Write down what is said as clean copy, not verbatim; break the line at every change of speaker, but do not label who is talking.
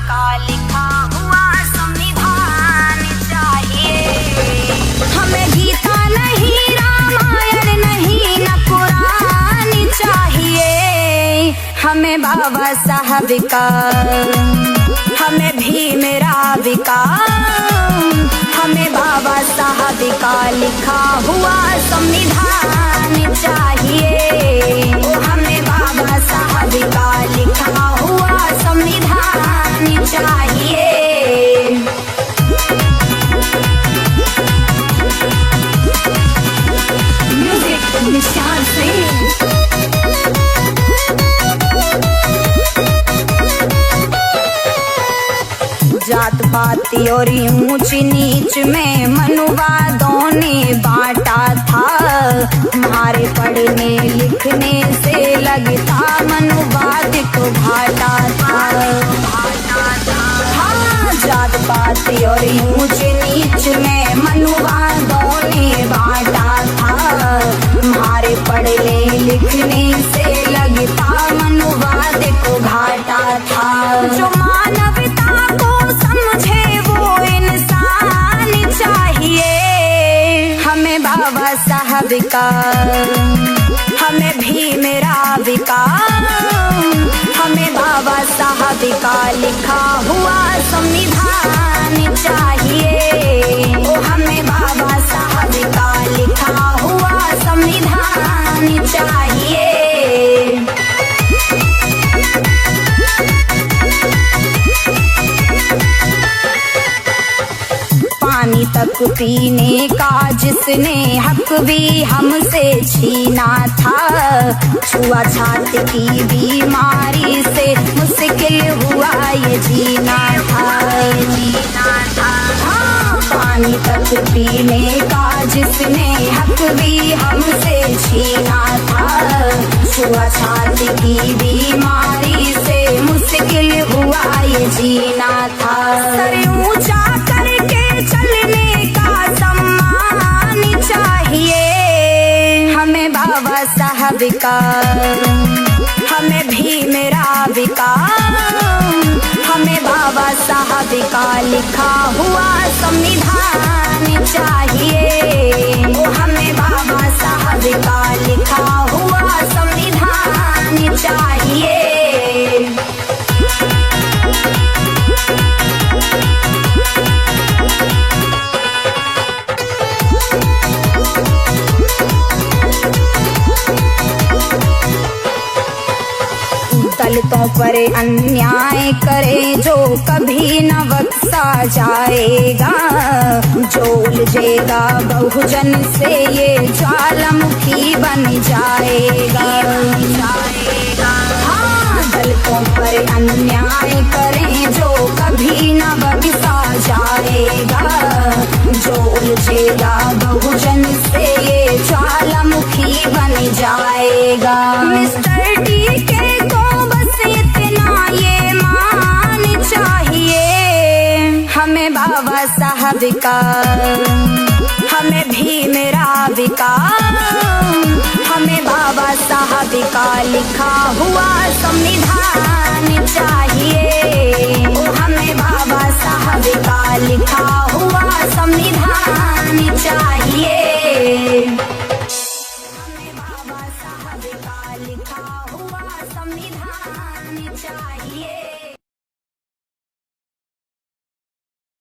का लिखा हुआ संविधान चाहिए। हमें गीता नहीं, रामायण नहीं, न कुरान चाहिए। हमें बाबा साहब का, हमें भीम राव का, हमें बाबा साहब का लिखा हुआ संविधान चाहिए। हमें बाबा साहब का लिखा हुआ संविधान चाहिए। म्यूजिक निशान सिंह। जात पाती और ऊंच नीच में मनुवादों ने बांटा था। हमारे पढ़ने लिखने से लगता मनुवाद को घाटा था। हाँ, जात पाती और ऊंच नीच में मनुवादों ने बांटा था। हमारे पढ़ने लिखने से लगता मनुवाद को घाटा था। जो मानवता को समझे वो इंसान चाहिए। हमें बाबा साहब का, हमें भीम राव का, हमें बाबा साहब का लिखा हुआ संविधान चाहिए। हमें बाबा साहब का लिखा हुआ संविधान चाहिए। पानी तक पीने का जिसने हक भी हमसे छीना था। छुआछूत की बीमारी से मुश्किल हुआ ये जीना था। हाँ, पानी तक पीने का जिसने हक भी हमसे छीना था। छुआछूत की बीमारी से मुश्किल हुआ ये जीना था। सर ऊंचा करके चलने का सम्मान चाहिए। हमें बाबा साहब का, हमें भीम राव का, हमें बाबा साहब का लिखा हुआ संविधान चाहिए। हमें बाबा साहब का लिखा हुआ संविधान चाहिए। दलितों पर अन्याय करे जो कभी न बख्शा जाएगा। जो उलझेगा बहुजन से ये ज्वालामुखी बन जाएगा। हाँ, दलितों पर अन्याय करे जो कभी न बख्शा जाएगा। जो उलझेगा बहुजन से ये ज्वालामुखी बन जाएगा। मिस्टर डी के को ये मान चाहिए। हमें बाबा साहब का, हमें भीम राव का, हमें बाबा साहब का लिखा हुआ संविधान चाहिए। हमें बाबा साहब का लिखा हुआ संविधान चाहिए। हमें बाबा साहब का लिखा हुआ संविधान चाहिए।